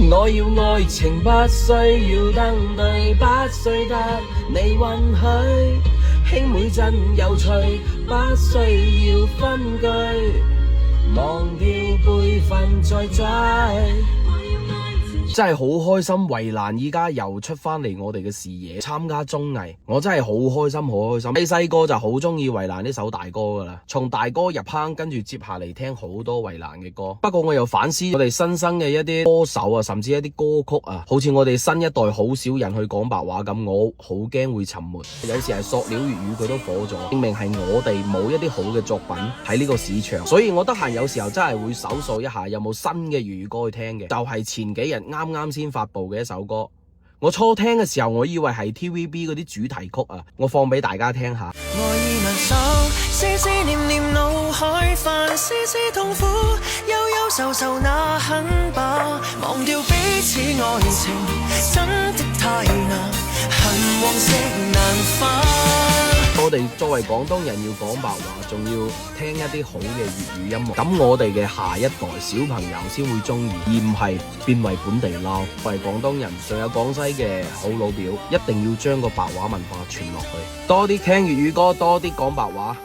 我要愛情，不需要登對，不需得你允許，兄妹真有趣，不需要分居，忘掉輩份再追。真係好開心，衛蘭依家又出翻嚟我哋嘅視野，參加綜藝，我真係好開心，好開心。細個就好中意衛蘭呢首大歌噶啦，從大歌入坑，跟住接下嚟聽好多衛蘭嘅歌。不過我又反思我哋新生嘅一啲歌手啊，甚至一啲歌曲啊，好似我哋新一代好少人去講白話咁，我好驚會沉沒。有時係塑料粵語佢都火咗，證明係我哋冇一啲好嘅作品喺呢個市場。所以我得閒有時候真係會搜索一下有冇新嘅粵語歌去聽嘅，就係前幾日啱先發佈嘅一首歌。我初聽嘅時候，我以為係 TVB 嗰啲主題曲啊，我放俾大家聽下。愛意難守，思思念念腦海泛，絲絲痛苦，憂憂愁愁那很飽，忘掉彼此愛情，真的太難，恨往昔難返。我哋作為廣東人要講白話，仲要聽一啲好嘅粵語音樂，咁我哋嘅下一代小朋友先會中意，而唔係變為本地撈。作為廣東人，仲有廣西嘅好老表，一定要將個白話文化傳落去，多啲聽粵語歌，多啲講白話。